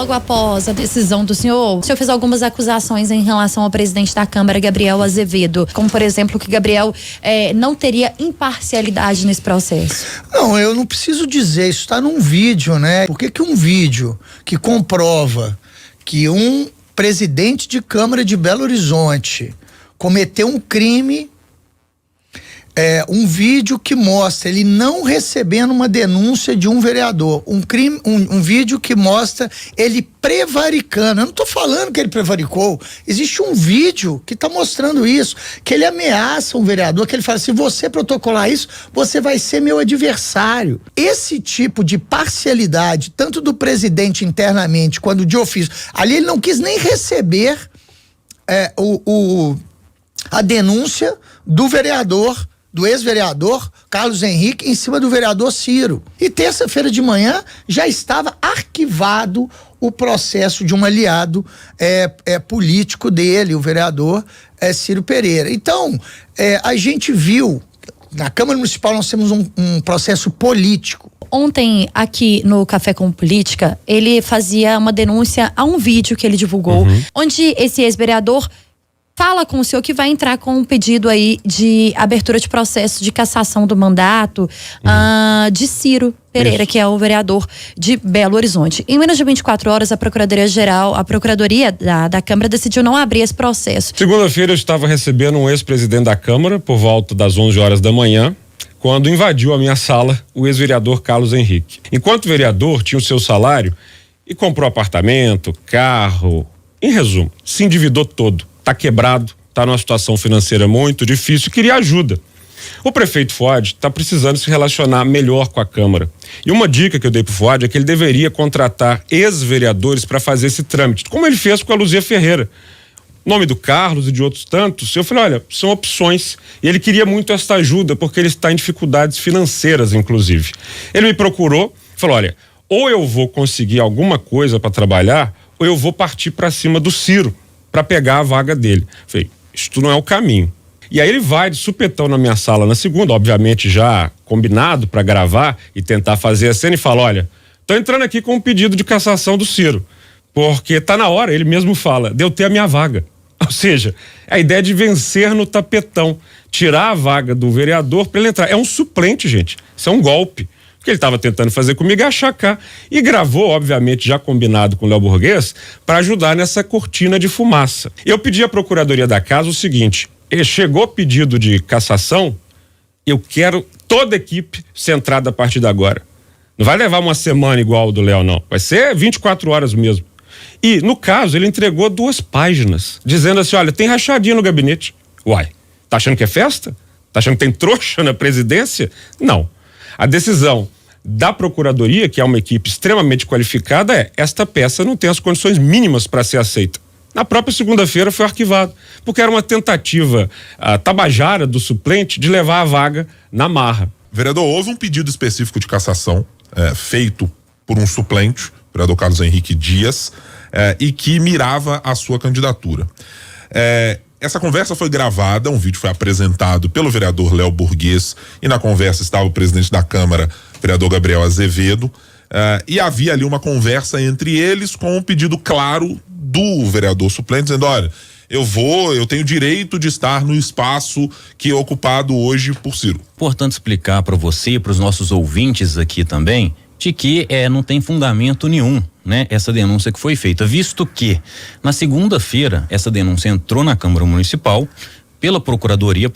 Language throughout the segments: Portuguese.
logo após a decisão do senhor, o senhor fez algumas acusações em relação ao presidente da Câmara, Gabriel Azevedo, como por exemplo que Gabriel não teria imparcialidade nesse processo. Não, eu não preciso dizer, isso está num vídeo, né? Por que um vídeo que comprova que um presidente de Câmara de Belo Horizonte cometeu um crime, um vídeo que mostra ele não recebendo uma denúncia de um vereador, um vídeo que mostra ele prevaricando. Eu não tô falando que ele prevaricou, existe um vídeo que tá mostrando isso, que ele ameaça um vereador, que ele fala, se você protocolar isso, você vai ser meu adversário. Esse tipo de parcialidade, tanto do presidente internamente, quanto de ofício, ali ele não quis nem receber a denúncia do vereador, do ex-vereador Carlos Henrique em cima do vereador Ciro. E terça-feira de manhã já estava arquivado o processo de um aliado político dele, o vereador Ciro Pereira. Então, a gente viu, na Câmara Municipal nós temos um processo político. Ontem, aqui no Café com Política, ele fazia uma denúncia a um vídeo que ele divulgou, onde esse ex-vereador fala com o senhor que vai entrar com um pedido aí de abertura de processo de cassação do mandato de Ciro Pereira, que é o vereador de Belo Horizonte. Em menos de 24 horas, a Procuradoria da Câmara decidiu não abrir esse processo. Segunda-feira eu estava recebendo um ex-presidente da Câmara por volta das 11 horas da manhã, quando invadiu a minha sala o ex-vereador Carlos Henrique. Enquanto vereador, tinha o seu salário e comprou apartamento, carro, em resumo, se endividou todo. Tá quebrado, tá numa situação financeira muito difícil e queria ajuda. O prefeito Fuad tá precisando se relacionar melhor com a Câmara. E uma dica que eu dei pro Fuad é que ele deveria contratar ex-vereadores para fazer esse trâmite, como ele fez com a Luzia Ferreira. O nome do Carlos e de outros tantos, eu falei, olha, são opções. E ele queria muito esta ajuda, porque ele está em dificuldades financeiras, inclusive. Ele me procurou, falou, olha, ou eu vou conseguir alguma coisa para trabalhar, ou eu vou partir para cima do Ciro, para pegar a vaga dele. Falei, isto não é o caminho. E aí ele vai de supetão na minha sala na segunda, obviamente já combinado para gravar e tentar fazer a cena, e fala, olha, tô entrando aqui com um pedido de cassação do Ciro, porque tá na hora, ele mesmo fala, de eu ter a minha vaga. Ou seja, a ideia de vencer no tapetão, tirar a vaga do vereador para ele entrar. É um suplente, gente, isso é um golpe. Que ele estava tentando fazer comigo é achacar. E gravou, obviamente, já combinado com o Léo Burguês, para ajudar nessa cortina de fumaça. Eu pedi à Procuradoria da Casa o seguinte: chegou pedido de cassação, eu quero toda a equipe centrada a partir de agora. Não vai levar uma semana igual o do Léo, não. Vai ser 24 horas mesmo. E, no caso, ele entregou 2 páginas, dizendo assim: olha, tem rachadinha no gabinete. Uai, tá achando que é festa? Tá achando que tem trouxa na presidência? Não. A decisão da Procuradoria, que é uma equipe extremamente qualificada, esta peça não tem as condições mínimas para ser aceita. Na própria segunda-feira foi arquivado, porque era uma tentativa tabajara do suplente de levar a vaga na marra. Vereador, houve um pedido específico de cassação feito por um suplente, o vereador Carlos Henrique Dias, e que mirava a sua candidatura. Essa conversa foi gravada, um vídeo foi apresentado pelo vereador Léo Burguês e na conversa estava o presidente da Câmara, vereador Gabriel Azevedo, e havia ali uma conversa entre eles com um pedido claro do vereador suplente, dizendo, olha, eu tenho direito de estar no espaço que é ocupado hoje por Ciro. Importante explicar para você e para os nossos ouvintes aqui também, de que não tem fundamento nenhum, né, essa denúncia que foi feita, visto que na segunda-feira essa denúncia entrou na Câmara Municipal pela Procuradoria,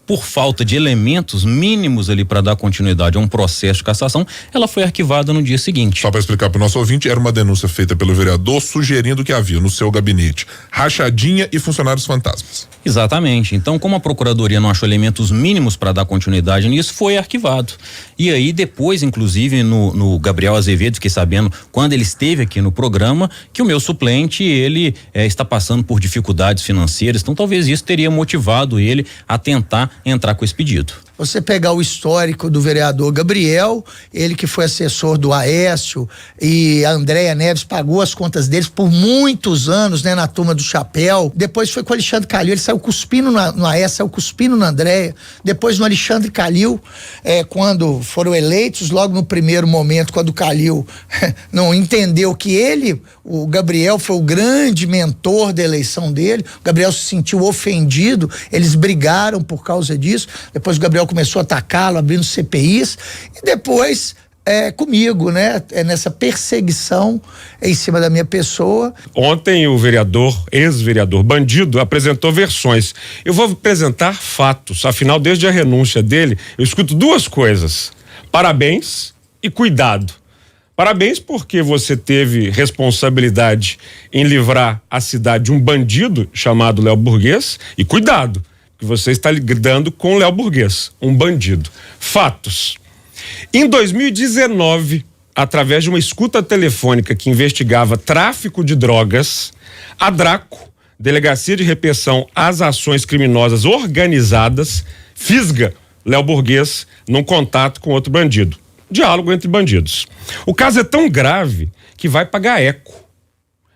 por falta de elementos mínimos ali para dar continuidade a um processo de cassação, ela foi arquivada no dia seguinte. Só para explicar para o nosso ouvinte, era uma denúncia feita pelo vereador sugerindo que havia no seu gabinete rachadinha e funcionários fantasmas. Exatamente. Então, como a Procuradoria não achou elementos mínimos para dar continuidade nisso, foi arquivado. E aí depois, inclusive, no Gabriel Azevedo, fiquei sabendo, quando ele esteve aqui no programa, que o meu suplente, ele está passando por dificuldades financeiras, então talvez isso teria motivado ele a tentar entrar com esse pedido. você pegar o histórico do vereador Gabriel, ele que foi assessor do Aécio, e a Andréia Neves pagou as contas deles por muitos anos, né, na turma do chapéu. Depois foi com o Alexandre Calil, ele saiu cuspindo no Aécio, saiu cuspindo na Andréia. Depois no Alexandre Calil, quando foram eleitos, logo no primeiro momento, quando o Calil não entendeu que ele, o Gabriel, foi o grande mentor da eleição dele, o Gabriel se sentiu ofendido, eles brigaram por causa disso. Depois o Gabriel começou a atacá-lo, abrindo CPIs, e depois comigo, né? Nessa perseguição em cima da minha pessoa. Ontem o ex-vereador Bandido, apresentou versões. Eu vou apresentar fatos, afinal, desde a renúncia dele, eu escuto duas coisas: parabéns e cuidado. Parabéns porque você teve responsabilidade em livrar a cidade de um bandido chamado Léo Burguês, e cuidado, que você está lidando com Léo Burguês, um bandido. Fatos. Em 2019, através de uma escuta telefônica que investigava tráfico de drogas, a DRACO, Delegacia de Repressão às Ações Criminosas Organizadas, fisga Léo Burguês num contato com outro bandido. Diálogo entre bandidos. O caso é tão grave que vai para GAECO,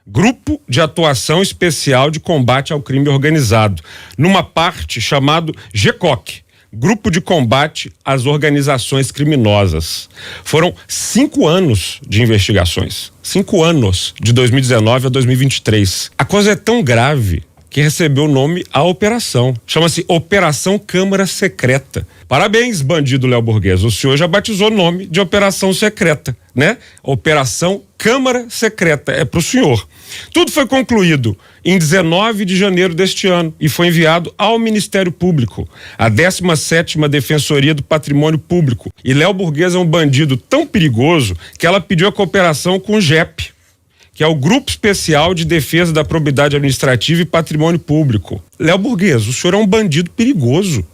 Grupo de Atuação Especial de Combate ao Crime Organizado, numa parte chamado GECOC, Grupo de Combate às Organizações Criminosas. Foram 5 anos de investigações. 5 anos, de 2019 a 2023. A coisa é tão grave que recebeu o nome a operação. Chama-se Operação Câmara Secreta. Parabéns, bandido Léo Burguês. O senhor já batizou o nome de Operação Secreta, né? Operação Câmara Secreta. É pro senhor. Tudo foi concluído em 19 de janeiro deste ano e foi enviado ao Ministério Público, a 17ª Defensoria do Patrimônio Público. E Léo Burguês é um bandido tão perigoso que ela pediu a cooperação com o GEP, que é o Grupo Especial de Defesa da Probidade Administrativa e Patrimônio Público. Léo Burguês, o senhor é um bandido perigoso.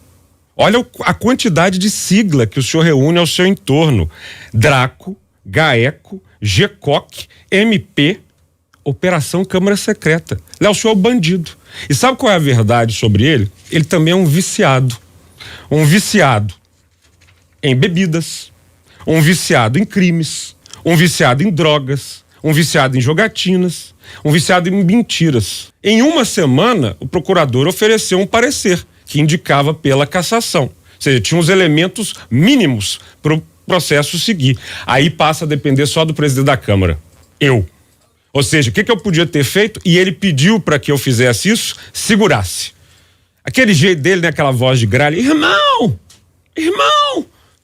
Olha a quantidade de sigla que o senhor reúne ao seu entorno: DRACO, GAECO, GECOC, MP, Operação Câmara Secreta. Léo, o senhor é um bandido. E sabe qual é a verdade sobre ele? Ele também é um viciado. Um viciado em bebidas, um viciado em crimes, um viciado em drogas, um viciado em jogatinas, um viciado em mentiras. Em uma semana, o procurador ofereceu um parecer que indicava pela cassação. Ou seja, tinha os elementos mínimos para o processo seguir. Aí passa a depender só do presidente da Câmara. Eu. Ou seja, o que eu podia ter feito? E ele pediu para que eu fizesse isso, segurasse. Aquele jeito dele, né, aquela voz de gralha: irmão,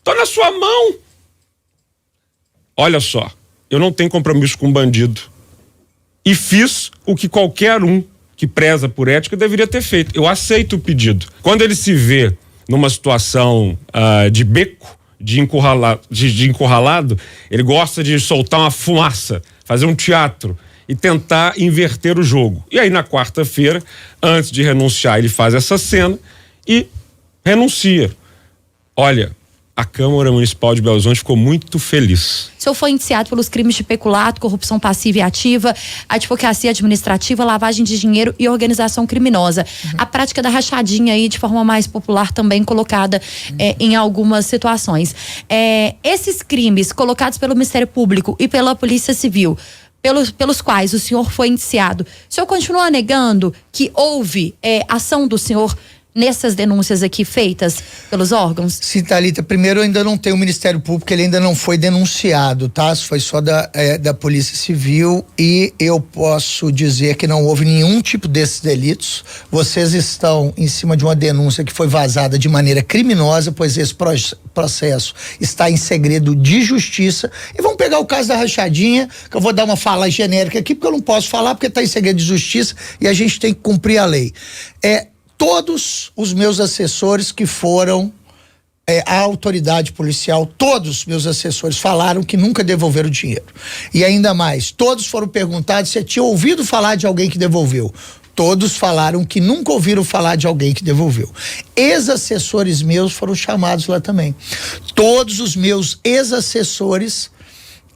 tô na sua mão. Olha só, eu não tenho compromisso com bandido. E fiz o que qualquer um que preza por ética deveria ter feito. Eu aceito o pedido. Quando ele se vê numa situação de beco, de encurralado, ele gosta de soltar uma fumaça, fazer um teatro e tentar inverter o jogo. E aí na quarta-feira, antes de renunciar, ele faz essa cena e renuncia. Olha, a Câmara Municipal de Belo Horizonte ficou muito feliz. O senhor foi indiciado pelos crimes de peculato, corrupção passiva e ativa, advocacia administrativa, lavagem de dinheiro e organização criminosa. A prática da rachadinha aí, de forma mais popular, também colocada em algumas situações. Esses crimes colocados pelo Ministério Público e pela Polícia Civil, pelos quais o senhor foi indiciado, o senhor continua negando que houve ação do senhor nessas denúncias aqui feitas pelos órgãos? Sim, Thalita, primeiro eu ainda não tenho o Ministério Público, ele ainda não foi denunciado, tá? Isso foi só da Polícia Civil, e eu posso dizer que não houve nenhum tipo desses delitos. Vocês estão em cima de uma denúncia que foi vazada de maneira criminosa, pois esse processo está em segredo de justiça. E vamos pegar o caso da rachadinha, que eu vou dar uma fala genérica aqui, porque eu não posso falar, porque está em segredo de justiça e a gente tem que cumprir a lei. Todos os meus assessores que foram à autoridade policial, todos os meus assessores falaram que nunca devolveram o dinheiro. E ainda mais, todos foram perguntados se tinha ouvido falar de alguém que devolveu. Todos falaram que nunca ouviram falar de alguém que devolveu. Ex-assessores meus foram chamados lá também. Todos os meus ex-assessores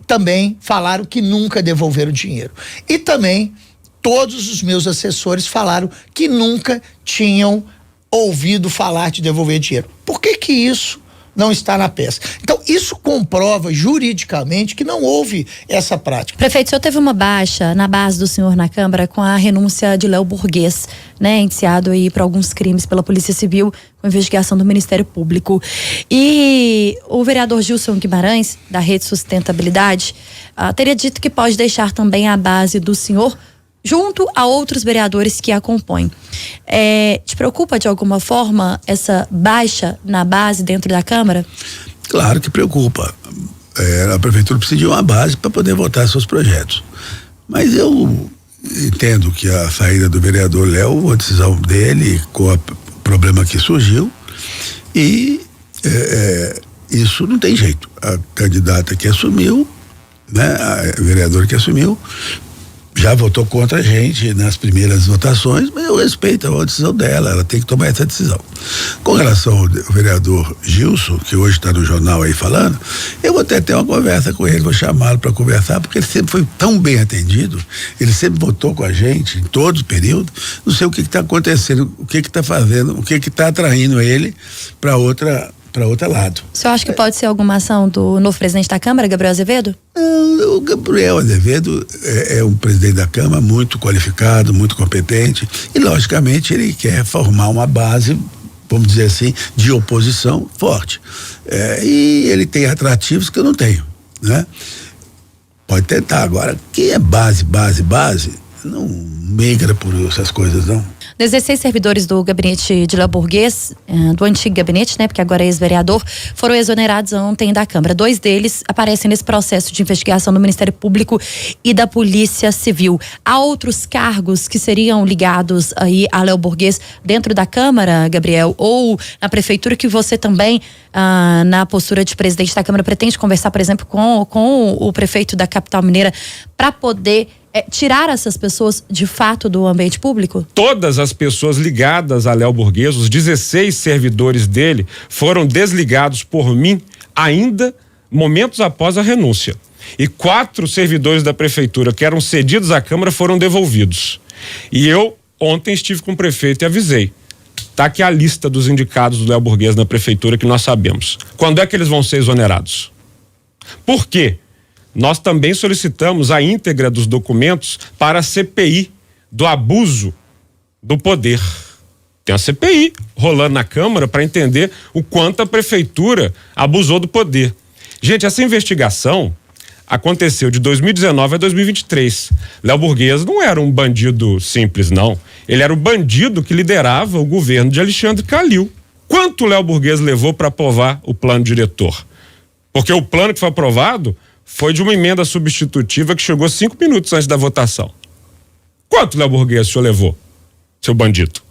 também falaram que nunca devolveram dinheiro. E também todos os meus assessores falaram que nunca tinham ouvido falar de devolver dinheiro. Por que que isso não está na peça. Então, isso comprova juridicamente que não houve essa prática. Prefeito, o senhor teve uma baixa na base do senhor na Câmara com a renúncia de Léo Burguês, né? Indiciado aí por alguns crimes pela Polícia Civil com investigação do Ministério Público. E o vereador Gilson Guimarães, da Rede Sustentabilidade, teria dito que pode deixar também a base do senhor junto a outros vereadores que a compõem. Te preocupa de alguma forma essa baixa na base dentro da Câmara? Claro que preocupa. A prefeitura precisa de uma base para poder votar seus projetos. Mas eu entendo que a saída do vereador Léo, a decisão dele com o problema que surgiu, e isso não tem jeito. A candidata que assumiu, né, a vereadora que assumiu, já votou contra a gente nas primeiras votações, mas eu respeito a decisão dela, ela tem que tomar essa decisão. Com relação ao vereador Gilson, que hoje está no jornal aí falando, eu vou até ter uma conversa com ele, vou chamá-lo para conversar, porque ele sempre foi tão bem atendido, ele sempre votou com a gente em todos os períodos, não sei o que está acontecendo, o que está fazendo, o que está atraindo ele para outro lado. O senhor acha que pode ser alguma ação do novo presidente da Câmara, Gabriel Azevedo? O Gabriel Azevedo é um presidente da Câmara muito qualificado, muito competente, e logicamente ele quer formar uma base, vamos dizer assim, de oposição forte. E ele tem atrativos que eu não tenho, né? Pode tentar. Agora, quem é base, não migra por essas coisas, não. 16 servidores do gabinete de Léo Burguês, do antigo gabinete, né, porque agora é ex-vereador, foram exonerados ontem da Câmara. 2 deles aparecem nesse processo de investigação do Ministério Público e da Polícia Civil. Há outros cargos que seriam ligados aí a Léo Burguês dentro da Câmara, Gabriel, ou na Prefeitura, que você também, na postura de presidente da Câmara, pretende conversar, por exemplo, com o prefeito da capital mineira para poder tirar essas pessoas de fato do ambiente público? Todas as pessoas ligadas a Léo Burguês, os 16 servidores dele, foram desligados por mim ainda momentos após a renúncia. E 4 servidores da prefeitura que eram cedidos à Câmara foram devolvidos. E eu ontem estive com o prefeito e avisei. Tá aqui a lista dos indicados do Léo Burguês na prefeitura que nós sabemos. Quando é que eles vão ser exonerados? Por quê? Nós também solicitamos a íntegra dos documentos para a CPI do abuso do poder. Tem a CPI rolando na Câmara para entender o quanto a prefeitura abusou do poder. Gente, essa investigação aconteceu de 2019 a 2023. Léo Burguês não era um bandido simples, não. Ele era o bandido que liderava o governo de Alexandre Calil. Quanto o Léo Burguês levou para aprovar o plano diretor? Porque o plano que foi aprovado foi de uma emenda substitutiva que chegou 5 minutos antes da votação. Quanto Léo Burguês o senhor levou, seu bandido?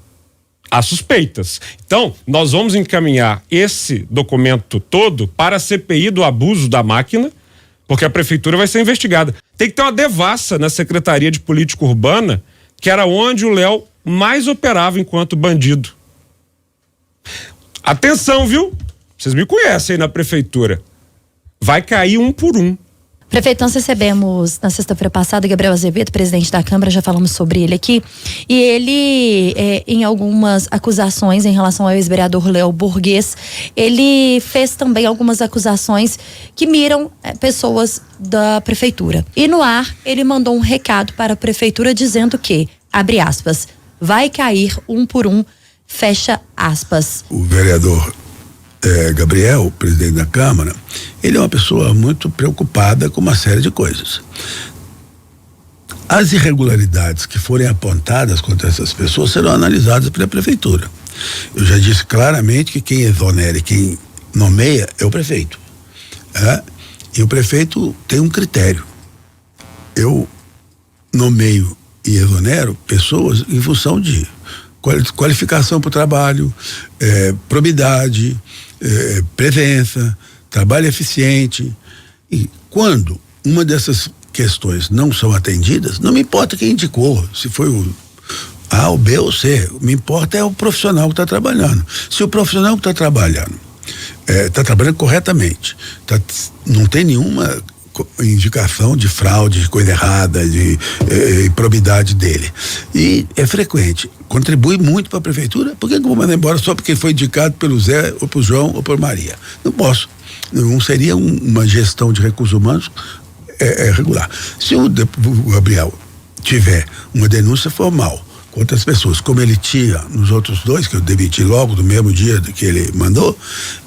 Há suspeitas. Então, nós vamos encaminhar esse documento todo para a CPI do abuso da máquina, porque a prefeitura vai ser investigada. Tem que ter uma devassa na Secretaria de Política Urbana, que era onde o Léo mais operava enquanto bandido. Atenção, viu? Vocês me conhecem aí na prefeitura. Vai cair um por um. Prefeito, nós recebemos na sexta-feira passada Gabriel Azevedo, presidente da Câmara, já falamos sobre ele aqui, e ele, em algumas acusações em relação ao ex-vereador Léo Burguês, ele fez também algumas acusações que miram pessoas da prefeitura. E no ar, ele mandou um recado para a prefeitura dizendo que, abre aspas, vai cair um por um, fecha aspas. O vereador Gabriel, presidente da Câmara, ele é uma pessoa muito preocupada com uma série de coisas. As irregularidades que forem apontadas contra essas pessoas serão analisadas pela prefeitura. Eu já disse claramente que quem exonera e quem nomeia é o prefeito. E o prefeito tem um critério. Eu nomeio e exonero pessoas em função de qualificação para o trabalho, probidade, presença, trabalho eficiente. E quando uma dessas questões não são atendidas, não me importa quem indicou, se foi o A, o B ou o C, me importa é o profissional que está trabalhando. Se o profissional que está trabalhando corretamente, não tem nenhuma indicação de fraude, de coisa errada, de improbidade dele. E é frequente. Contribui muito para a prefeitura. Por que eu vou mandar embora só porque foi indicado pelo Zé, ou pelo João, ou por Maria? Não posso. Não seria uma gestão de recursos humanos regular. Se o Gabriel tiver uma denúncia formal contra as pessoas, como ele tinha nos outros dois, que eu demiti logo no mesmo dia que ele mandou,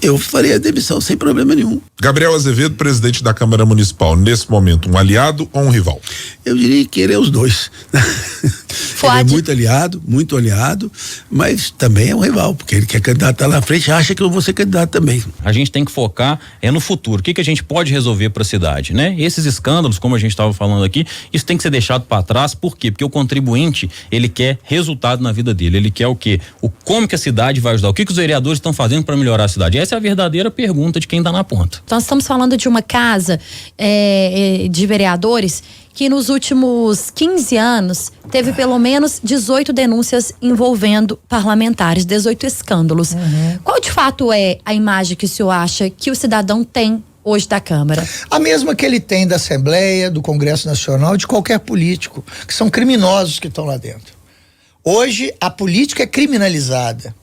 eu faria a demissão sem problema nenhum. Gabriel Azevedo, presidente da Câmara Municipal, nesse momento, um aliado ou um rival? Eu diria que ele é os dois. Ele é muito aliado, mas também é um rival, porque ele quer candidatar lá na frente, acha que eu vou ser candidato também. A gente tem que focar no futuro. O que a gente pode resolver para a cidade, né? Esses escândalos, como a gente estava falando aqui, isso tem que ser deixado para trás. Por quê? Porque o contribuinte, ele quer resultado na vida dele. Ele quer o quê? Como que a cidade vai ajudar? O que os vereadores estão fazendo para melhorar a cidade? Essa é a verdadeira pergunta de quem está na ponta. Nós estamos falando de uma casa de vereadores que nos últimos 15 anos teve pelo menos 18 denúncias envolvendo parlamentares, 18 escândalos. Qual de fato é a imagem que o senhor acha que o cidadão tem hoje da Câmara? A mesma que ele tem da Assembleia, do Congresso Nacional, de qualquer político, que são criminosos que estão lá dentro. Hoje a política é criminalizada.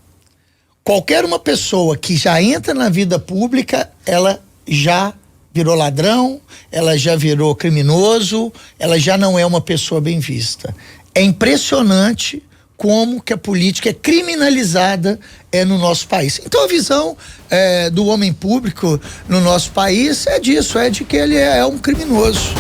Qualquer uma pessoa que já entra na vida pública, ela já virou ladrão, ela já virou criminoso, ela já não é uma pessoa bem vista. É impressionante como que a política é criminalizada no nosso país. Então a visão do homem público no nosso país é disso, é de que ele é um criminoso.